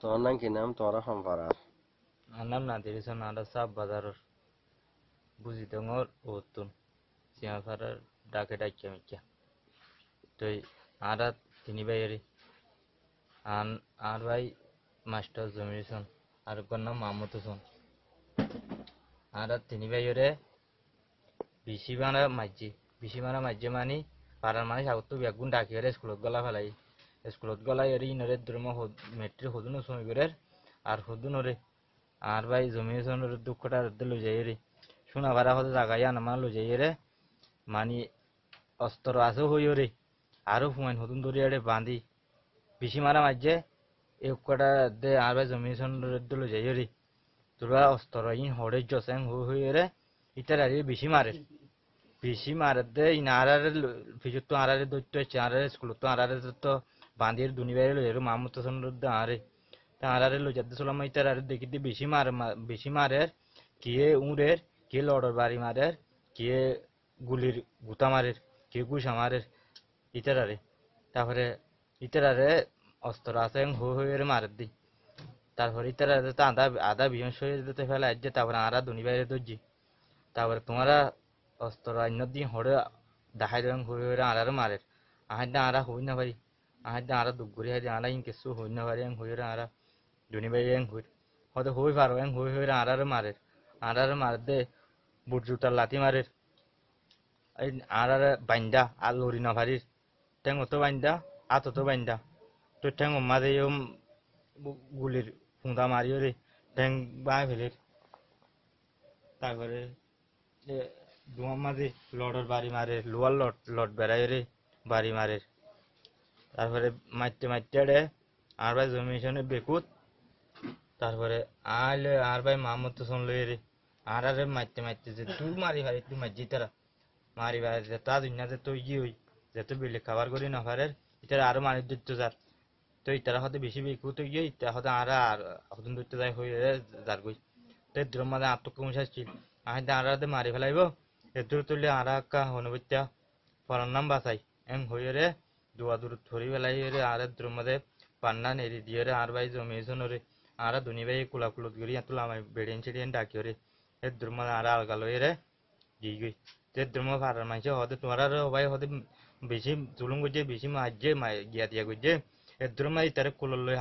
তোমার নাম কি নাম তোমার পাড়ার? নাম না দিয়েছেন আদা সাব বাজারের বুঝি দঙর ওতুন সিয়াফারার ডাকে ডাকিয়া মিকিয়া তো আদা তিনি ভাইয়েরই আন আর ভাই মাস্টার জমিয়েছেন আর নাম মাহমুদ হোসেন আদা তিনি ভাইয়েরে বিশি মারা মাঝে মানি পাড়ার মানে সাগত বেগুন ডাকিয়ারে স্কুলত গলা ফেলাই স্কুলত গলা এরি ইনরে দ্রম মেট্রি হদুন সময় করে আর হদুনরে আর ভাই জমিয়েছেন দুঃখটা লই যাই রে শোনা ভাড়া হতে জাগাই আনা লই যাই রে মানি অস্ত্র আছে হইও রে আরো হুমাইন হতুন দরিয়ারে বাঁধি বেশি মারা মাঝে এই কটা দে আর ভাই জমিয়েছেন লই যাই রে তোরা অস্ত্র ইন হরে জসেং হই রে ইটার আর বেশি মারে দে ইন আরারে ফিজুত তো আরারে দৈত্য আছে আরারে স্কুল তো আরারে তো বাঁধির দুনি বাইরে লই এরো মামুত হোসেন আরে তা আরারে লই যাতে চলাম ইটার আরে দেখি দি বেশি মারে কিয়ে উড়ের কে লড়র বাড়ি মারে কে গুলির গুতা মারে কে গুসা মারে ইটারারে তারপরে ইটারারে অস্ত্র আছে হয়ে মারে দি তারপরে ইটারারে তো আধা আধা বিহন সয়ে দিতে ফেলে আজ তারপরে আরা দুনি বাইরে দর্জি তারপরে তোমারা অস্ত্র অন্য দিন হরে দেখাই দেন হয়ে আরারে মারে আহার আরা হই না পারি আহার আরা দুগুরি হাই আরা ইন কিছু হই না পারি হয়ে আরা দুনি বাইরে হই হয়তো হই পারো হয়ে আরারে মারে দে বুট জুতার লাথি মারে এই আরারে বাইন্দা আর লড়ি না পারিস ঠ্যাং অত বাইন্দা আত অত বাইন্দা তো ঠ্যাং মাঝে গুলির ফুঁদা মারিও রে ঠ্যাং বাই ফেলে তারপরে দুয়ার মাঝে লড়র বাড়ি মারে লোয়ার লট বেড়াই রে বাড়ি মারে তারপরে মারতে মারতে রে আর ভাই জমিশনে বেকুত তারপরে আইলে আর ভাই মামুদ তো শুনলো রে আর আরে মারতে মারতে যে তুই মারি ভাই তুই মারজি তারা মারি ভাই তা দুনিয়া যে তুই কি হই যে তুই বেলে খাবার করি না পারে এটা আরো মারি দিত যার তো ইতারা হতে বেশি বেকুত গিয়ে ইতা হতে আর হতন দিতে যায় হয়ে যার গই তো দ্রম মাঝে আত্মকমিশাসছিল আহ আরাতে মারি ফেলাইব এদূর তুললে আরা কা হনবত্যা পরার নাম বাঁচাই হয়ে রে দুয়া দূর ধরি ফেলাই রে আর দ্রম মাঝে পান্না নেড়ি দিয়ে রে আর ভাই জমিয়েছেন রে আরা দুনি ভাই কুলাকুলত করি তুলা আমার বেড়িয়েন চেড়িয়েন ডাকিও রে দ্রম মাঝে আরা আলগা লই রে গিয়ে গই তে দ্রম ফারার মাইছে হতে তোমার ভাই হতে বেশি জুলুম করছে বেশি মারছে গিয়া দিয়া করছে দ্রম মাঝে তারে কুলো লই